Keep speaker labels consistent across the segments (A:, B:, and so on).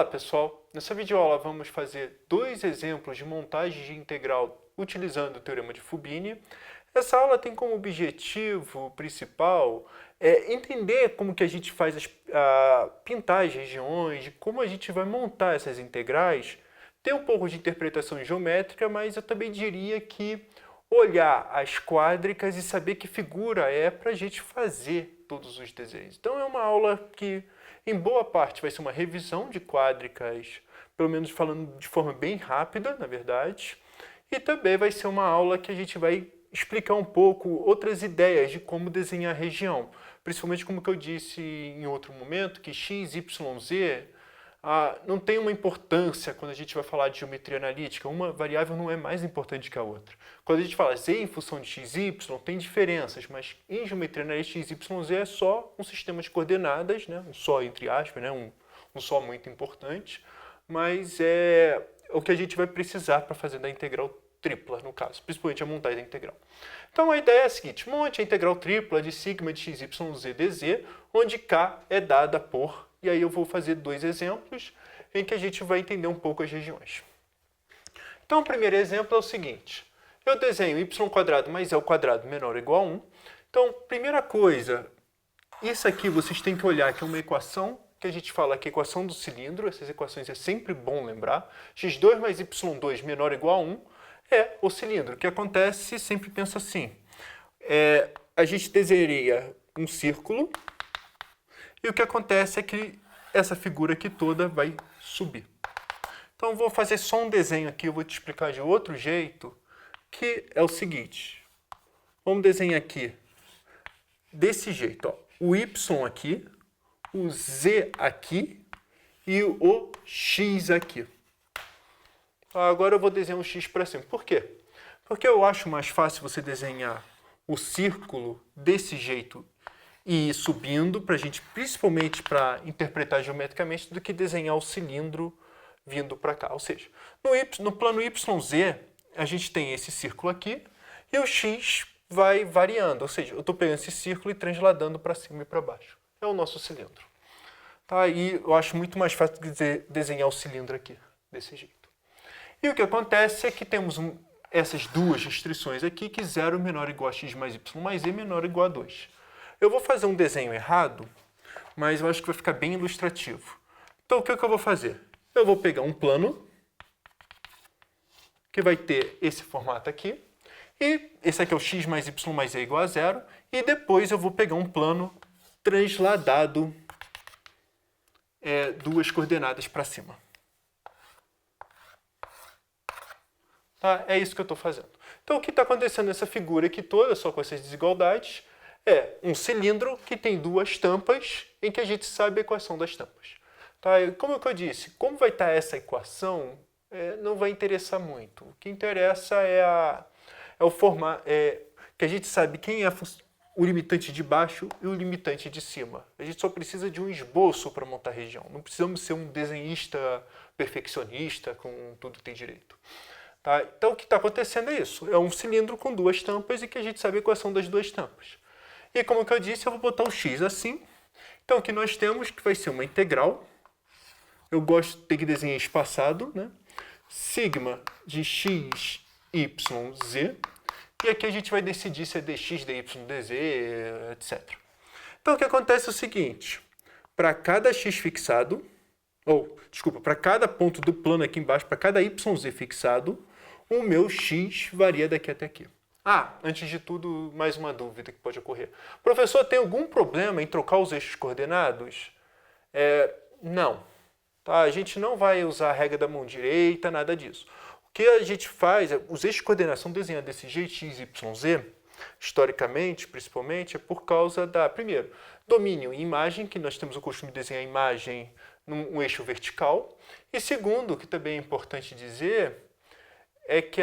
A: Olá pessoal, nessa videoaula vamos fazer dois exemplos de montagem de integral utilizando o teorema de Fubini. Essa aula tem como objetivo principal entender como que a gente faz pintar as regiões, de como a gente vai montar essas integrais. Tem um pouco de interpretação geométrica, mas eu também diria que olhar as quádricas e saber que figura é para a gente fazer todos os desenhos. Então é uma aula que, em boa parte, vai ser uma revisão de quádricas, pelo menos falando de forma bem rápida, na verdade. E também vai ser uma aula que a gente vai explicar um pouco outras ideias de como desenhar a região. Principalmente como que eu disse em outro momento, que x, y, z não tem uma importância quando a gente vai falar de geometria analítica. Uma variável não é mais importante que a outra. Quando a gente fala z em função de x, y, tem diferenças, mas em geometria analítica x, y, z é só um sistema de coordenadas, né? Um só entre aspas, né? um só muito importante, mas é o que a gente vai precisar para fazer da integral tripla, no caso, principalmente a montagem da integral. Então a ideia é a seguinte: monte a integral tripla de sigma de x, y, z, dz, onde k é dada por... E aí eu vou fazer dois exemplos em que a gente vai entender um pouco as regiões. Então o primeiro exemplo é o seguinte: eu desenho y² mais L² menor ou igual a 1. Então, primeira coisa, isso aqui vocês têm que olhar que é uma equação que a gente fala que é a equação do cilindro. Essas equações é sempre bom lembrar. x2 mais y2 menor ou igual a 1 é o cilindro. O que acontece, sempre pensa assim, a gente desenharia um círculo, e o que acontece é que essa figura aqui toda vai subir. Então, eu vou fazer só um desenho aqui, eu vou te explicar de outro jeito, que é o seguinte. Vamos desenhar aqui desse jeito, ó. O y aqui, o z aqui e o x aqui. Agora eu vou desenhar um x para cima. Por quê? Porque eu acho mais fácil você desenhar o círculo desse jeito e ir subindo, para a gente, principalmente para interpretar geometricamente, do que desenhar o cilindro vindo para cá. Ou seja, no plano YZ, a gente tem esse círculo aqui e o x vai variando. Ou seja, eu estou pegando esse círculo e transladando para cima e para baixo. É o nosso cilindro. Tá? E eu acho muito mais fácil desenhar o cilindro aqui, desse jeito. E o que acontece é que temos essas duas restrições aqui, que 0 menor ou igual a x mais y mais z menor ou igual a 2. Eu vou fazer um desenho errado, mas eu acho que vai ficar bem ilustrativo. Então, o que eu vou fazer? Eu vou pegar um plano, que vai ter esse formato aqui, e esse aqui é o x mais y mais z igual a 0, e depois eu vou pegar um plano transladado duas coordenadas para cima. Tá? É isso que eu estou fazendo. Então, o que está acontecendo nessa figura aqui toda, só com essas desigualdades, é um cilindro que tem duas tampas, em que a gente sabe a equação das tampas. Tá? Como eu disse, como vai estar essa equação, não vai interessar muito. O que interessa é o formato, que a gente sabe quem é o limitante de baixo e o limitante de cima. A gente só precisa de um esboço para montar a região. Não precisamos ser um desenhista perfeccionista, com tudo tem direito. Tá? Então, o que está acontecendo é isso. É um cilindro com duas tampas e que a gente sabe a equação das duas tampas. E como eu disse, eu vou botar o x assim. Então, aqui nós temos que vai ser uma integral. Eu gosto de ter que desenhar espaçado, né? Sigma de x, y, z. E aqui a gente vai decidir se é dx, dy, dz, etc. Então, o que acontece é o seguinte. Para cada x fixado, para cada ponto do plano aqui embaixo, para cada yz fixado, o meu x varia daqui até aqui. Antes de tudo, mais uma dúvida que pode ocorrer. Professor, tem algum problema em trocar os eixos coordenados? Não. Tá? A gente não vai usar a regra da mão direita, nada disso. O que a gente faz, os eixos coordenados são desenhados desse jeito, x, y, z, historicamente, principalmente, é por causa primeiro, domínio e imagem, que nós temos o costume de desenhar a imagem num eixo vertical. E segundo, que também é importante dizer, é que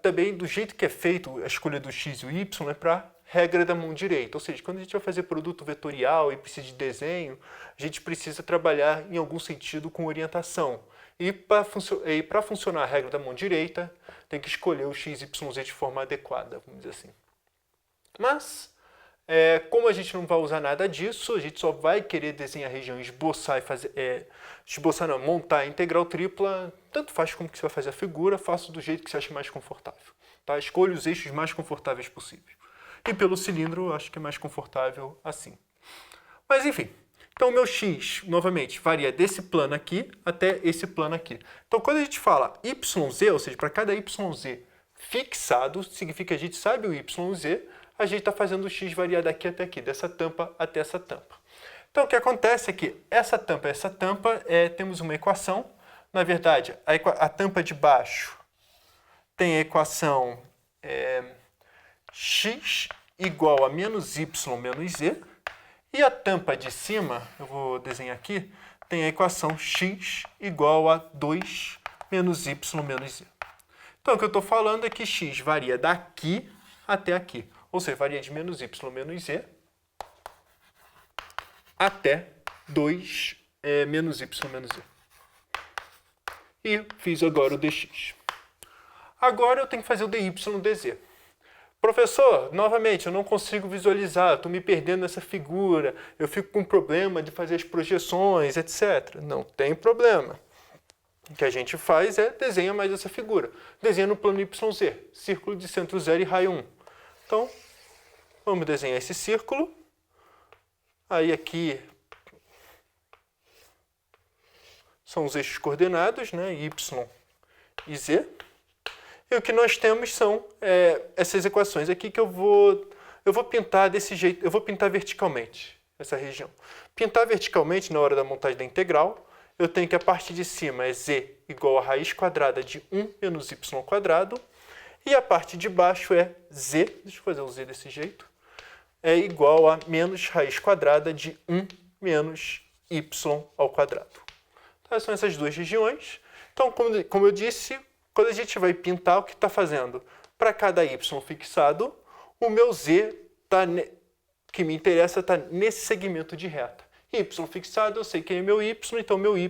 A: também do jeito que é feito a escolha do x e o y é para regra da mão direita. Ou seja, quando a gente vai fazer produto vetorial e precisa de desenho, a gente precisa trabalhar em algum sentido com orientação. E para funcionar a regra da mão direita, tem que escolher o x, y, z de forma adequada, vamos dizer assim. Mas Como a gente não vai usar nada disso, a gente só vai querer desenhar a região, esboçar e fazer... esboçar não, montar a integral tripla, tanto faz como que você vai fazer a figura, faça do jeito que você acha mais confortável. Tá? Escolha os eixos mais confortáveis possíveis. E pelo cilindro, eu acho que é mais confortável assim. Mas enfim, então o meu x, novamente, varia desse plano aqui até esse plano aqui. Então quando a gente fala YZ, ou seja, para cada YZ fixado, significa que a gente sabe o YZ, a gente está fazendo o x variar daqui até aqui, dessa tampa até essa tampa. Então o que acontece é que essa tampa, temos uma equação. Na verdade, a tampa de baixo tem a equação x igual a menos y menos z. E a tampa de cima, eu vou desenhar aqui, tem a equação x igual a 2 menos y menos z. Então, o que eu estou falando é que x varia daqui até aqui. Ou seja, varia de menos y menos z até 2 menos y menos z. E fiz agora o dx. Agora eu tenho que fazer o dy dz. Professor, novamente, eu não consigo visualizar, estou me perdendo nessa figura, eu fico com problema de fazer as projeções, etc. Não tem problema. O que a gente faz é desenha mais essa figura. Desenha no plano YZ, círculo de centro zero e raio 1. Então, vamos desenhar esse círculo. Aí aqui são os eixos coordenados, né? Y e Z. E o que nós temos são essas equações aqui que eu vou pintar desse jeito, eu vou pintar verticalmente essa região. Pintar verticalmente na hora da montagem da integral, eu tenho que a parte de cima é z igual a raiz quadrada de 1 menos y quadrado, e a parte de baixo é z, deixa eu fazer o z desse jeito, é igual a menos raiz quadrada de 1 menos y ao quadrado. Então, são essas duas regiões. Então, como eu disse, quando a gente vai pintar, o que está fazendo? Para cada y fixado, o meu z que me interessa está nesse segmento de reta. Y fixado, eu sei que é meu y, então meu y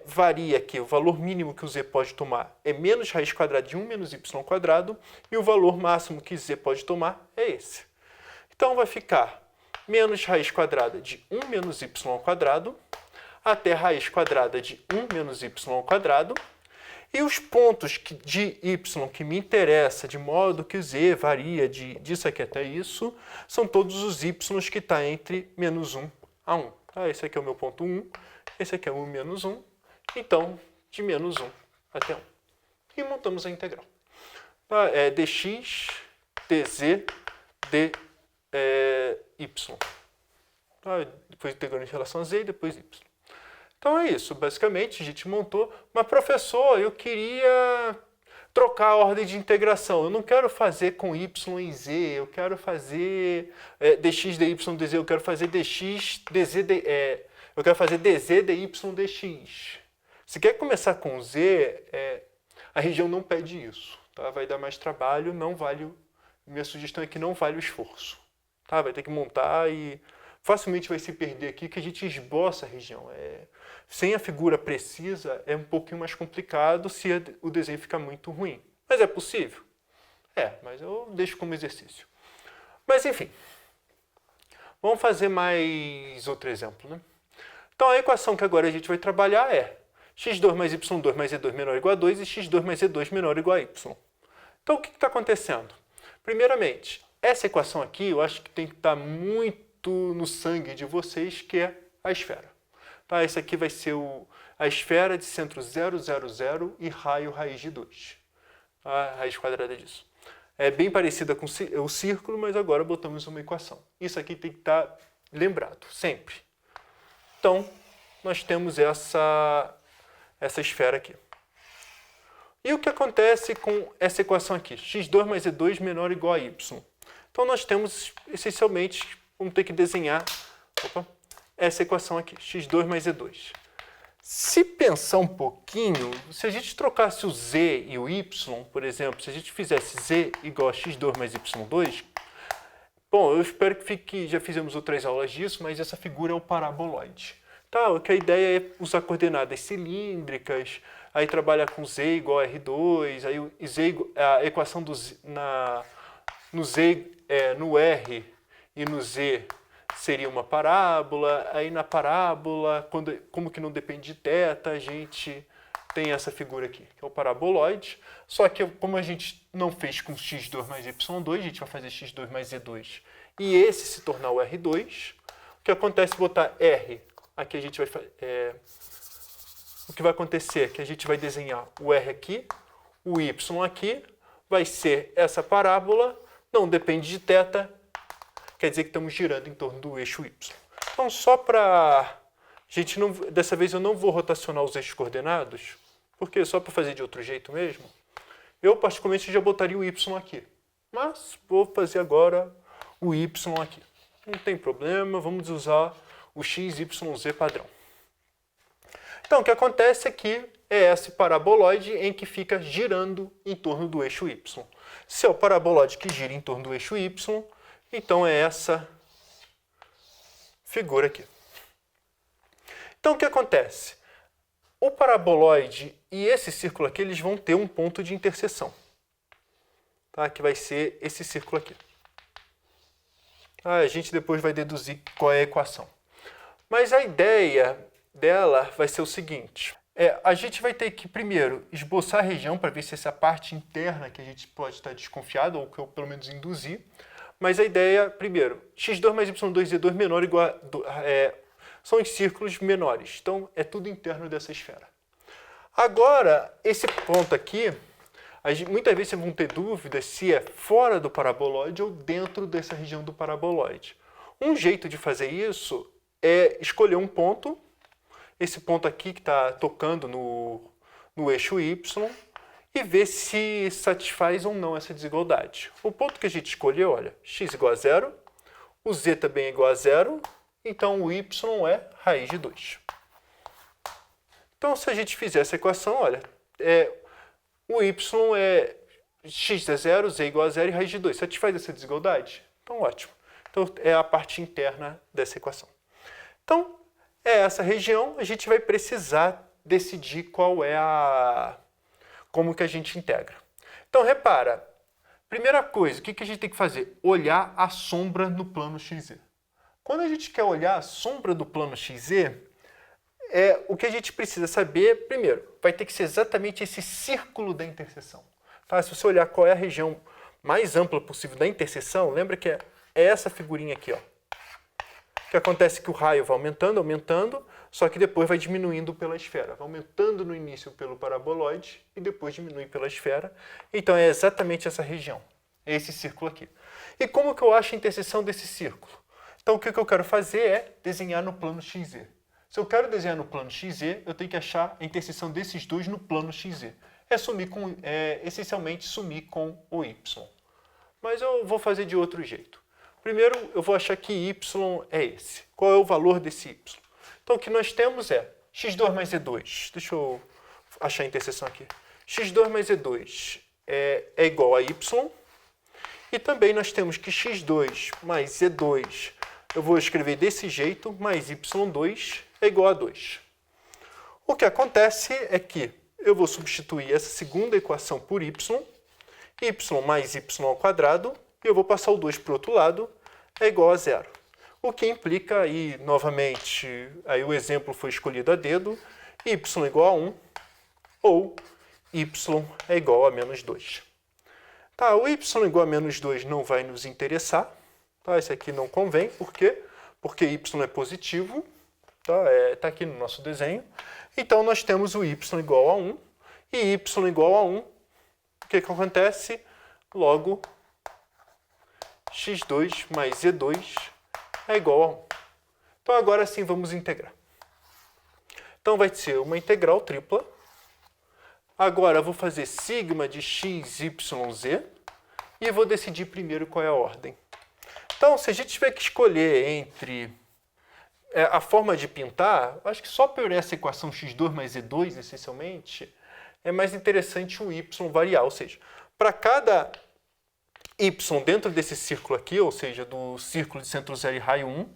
A: varia aqui. O valor mínimo que o z pode tomar é menos raiz quadrada de 1 menos y quadrado, e o valor máximo que z pode tomar é esse. Então vai ficar menos raiz quadrada de 1 menos y ao quadrado até raiz quadrada de 1 menos y ao quadrado. E os pontos de y que me interessa, de modo que o z varia disso aqui até isso, são todos os y que estão entre menos 1 a 1. Tá? Esse aqui é o meu ponto 1, esse aqui é o menos 1, então de menos 1 até 1. E montamos a integral. Tá? Dx, dz, dy. Tá? Depois integrando em relação a z e depois y. Então é isso, basicamente a gente montou. Mas professor, eu queria trocar a ordem de integração. Eu não quero fazer com y e z, eu quero fazer dx, dy, dz, eu quero fazer dx, dz, eu quero fazer dz, dy, dx. Se quer começar com z, a região não pede isso. Tá? Vai dar mais trabalho, não vale. Minha sugestão é que não vale o esforço. Tá? Vai ter que montar e facilmente vai se perder aqui, que a gente esboça a região. Sem a figura precisa, é um pouquinho mais complicado se o desenho ficar muito ruim. Mas é possível? Mas eu deixo como exercício. Mas enfim, vamos fazer mais outro exemplo. Né? Então a equação que agora a gente vai trabalhar é x2 mais y2 mais z2 menor ou igual a 2 e x2 mais z2 menor ou igual a y. Então o que está acontecendo? Primeiramente, essa equação aqui eu acho que tem que estar muito no sangue de vocês, que é a esfera. Tá? Essa aqui vai ser a esfera de centro 0, 0, 0 e raio raiz de 2. Tá? A raiz quadrada disso. É bem parecida com o círculo, mas agora botamos uma equação. Isso aqui tem que estar lembrado, sempre. Então, nós temos essa esfera aqui. E o que acontece com essa equação aqui? x2 mais z2 menor ou igual a y. Então, nós temos, essencialmente, vamos ter que desenhar essa equação aqui, x2 mais z2. Se pensar um pouquinho, se a gente trocasse o z e o y, por exemplo, se a gente fizesse z igual a x2 mais y2, bom, eu espero que fique, já fizemos outras aulas disso, mas essa figura é o paraboloide. Tá? Que a ideia é usar coordenadas cilíndricas, aí trabalhar com z igual a r2, aí a equação do z, no z, no r e no z seria uma parábola. Aí na parábola, como que não depende de θ, a gente tem essa figura aqui, que é o paraboloide. Só que como a gente não fez com x2 mais y2, a gente vai fazer x2 mais z2 e esse se tornar o R2. O que acontece se botar R? Aqui a gente vai o que vai acontecer é que a gente vai desenhar o R aqui, o Y aqui, vai ser essa parábola, não depende de θ, quer dizer que estamos girando em torno do eixo Y. Então, só para... dessa vez eu não vou rotacionar os eixos coordenados, porque só para fazer de outro jeito mesmo, eu particularmente já botaria o Y aqui. Mas vou fazer agora o Y aqui. Não tem problema, vamos usar o XYZ padrão. Então, o que acontece aqui é esse paraboloide em que fica girando em torno do eixo Y. Se é o paraboloide que gira em torno do eixo Y, então é essa figura aqui. Então, o que acontece? O paraboloide e esse círculo aqui, eles vão ter um ponto de interseção, tá? Que vai ser esse círculo aqui. A gente depois vai deduzir qual é a equação. Mas a ideia dela vai ser o seguinte. A gente vai ter que, primeiro, esboçar a região para ver se essa parte interna que a gente pode estar desconfiado, ou que eu pelo menos induzir. Mas a ideia, primeiro, x2 mais y2z2 menor ou igual são os círculos menores. Então, é tudo interno dessa esfera. Agora, esse ponto aqui, muitas vezes vocês vão ter dúvidas se é fora do paraboloide ou dentro dessa região do paraboloide. Um jeito de fazer isso é escolher um ponto, esse ponto aqui que está tocando no eixo Y, e ver se satisfaz ou não essa desigualdade. O ponto que a gente escolheu, olha, x igual a 0, o z também é igual a 0, então o y é raiz de 2. Então, se a gente fizer essa equação, olha, o y é x é 0, z é igual a 0 e raiz de 2. Satisfaz essa desigualdade? Então, ótimo. Então, é a parte interna dessa equação. Então, é essa região, a gente vai precisar decidir como que a gente integra. Então, repara, primeira coisa, o que a gente tem que fazer? Olhar a sombra no plano XZ. Quando a gente quer olhar a sombra do plano XZ, o que a gente precisa saber, primeiro, vai ter que ser exatamente esse círculo da interseção. Tá? Se você olhar qual é a região mais ampla possível da interseção, lembra que é essa figurinha aqui, ó. Que acontece que o raio vai aumentando, aumentando, só que depois vai diminuindo pela esfera. Vai aumentando no início pelo paraboloide e depois diminui pela esfera. Então é exatamente essa região, é esse círculo aqui. E como que eu acho a interseção desse círculo? Então o que eu quero fazer é desenhar no plano XZ. Se eu quero desenhar no plano XZ, eu tenho que achar a interseção desses dois no plano XZ. Essencialmente sumir com o Y. Mas eu vou fazer de outro jeito. Primeiro, eu vou achar que y é esse. Qual é o valor desse y? Então, o que nós temos é x2 mais z2. Deixa eu achar a interseção aqui. x2 mais z2 é igual a y. E também nós temos que x2 mais z2, eu vou escrever desse jeito, mais y2 é igual a 2. O que acontece é que eu vou substituir essa segunda equação por y mais y ao quadrado, e eu vou passar o 2 para o outro lado, é igual a 0. O que implica, aí novamente, aí o exemplo foi escolhido a dedo, y igual a 1, ou y é igual a menos 2. Tá, o y igual a menos 2 não vai nos interessar, tá? Esse aqui não convém, por quê? Porque y é positivo, tá aqui no nosso desenho. Então, nós temos o y igual a 1, e y igual a 1, o que acontece? Logo, x2 mais z2 é igual a 1. Então, agora sim, vamos integrar. Então, vai ser uma integral tripla. Agora, eu vou fazer sigma de x, y, z, e vou decidir primeiro qual é a ordem. Então, se a gente tiver que escolher entre a forma de pintar, acho que só por essa equação x2 mais z2, essencialmente, é mais interessante o y variar, ou seja, para cada y dentro desse círculo aqui, ou seja, do círculo de centro zero e raio 1,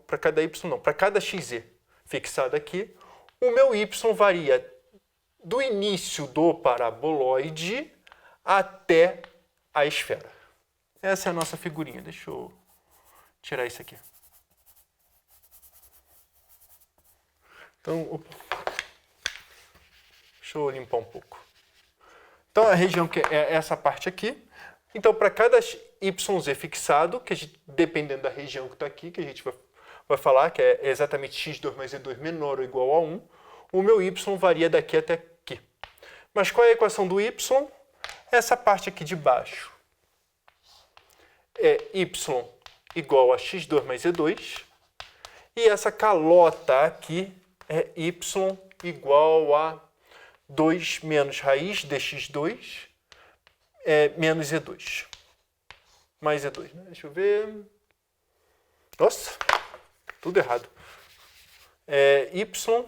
A: para cada y não, para cada xz fixado aqui, o meu y varia do início do paraboloide até a esfera. Essa é a nossa figurinha. Deixa eu tirar isso aqui. Então, deixa eu limpar um pouco. Então, a região que é essa parte aqui. Então, para cada YZ fixado, que dependendo da região que está aqui, que a gente vai falar, que é exatamente x2 mais e2 menor ou igual a 1, o meu y varia daqui até aqui. Mas qual é a equação do y? Essa parte aqui de baixo é y igual a x2 mais e2, e essa calota aqui é y igual a 2 menos raiz de x2 menos e2. Mais e2, né? Deixa eu ver. Nossa, tudo errado. Y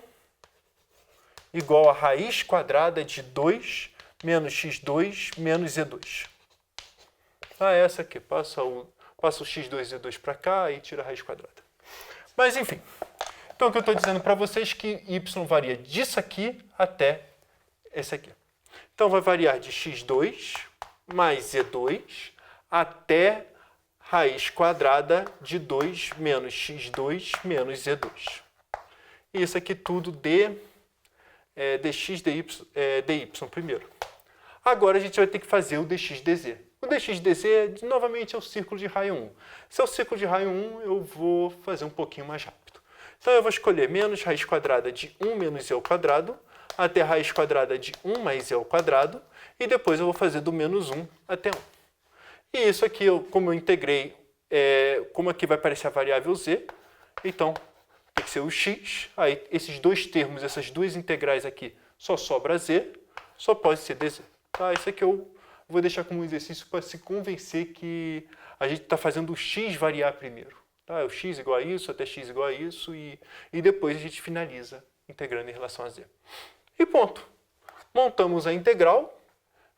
A: igual a raiz quadrada de 2 menos x2 menos e2. Essa aqui. Passa o x2 e e2 para cá e tira a raiz quadrada. Mas, enfim. Então, o que eu estou dizendo para vocês é que y varia disso aqui até esse aqui. Então, vai variar de x2 mais e2 até raiz quadrada de 2 menos x2 menos e2. E isso aqui tudo dx dy primeiro. Agora a gente vai ter que fazer o dx dz. O dx dz, novamente, é o círculo de raio 1. Se é o círculo de raio 1, eu vou fazer um pouquinho mais rápido. Então eu vou escolher menos raiz quadrada de 1 menos e ao quadrado até raiz quadrada de 1 mais e ao quadrado, e depois eu vou fazer do menos 1 até 1. E isso aqui, como eu integrei, como aqui vai aparecer a variável z, então tem que ser o x, aí esses dois termos, essas duas integrais aqui, só sobra z, só pode ser dz. Tá? Isso aqui eu vou deixar como um exercício para se convencer que a gente está fazendo o x variar primeiro. Tá? O x igual a isso, até x igual a isso, e depois a gente finaliza integrando em relação a z. E ponto. Montamos a integral.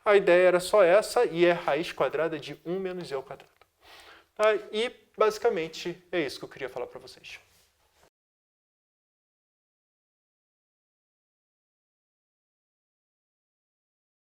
A: A ideia era só essa, e é raiz quadrada de 1 menos e ao quadrado. Tá? E, basicamente, é isso que eu queria falar para vocês.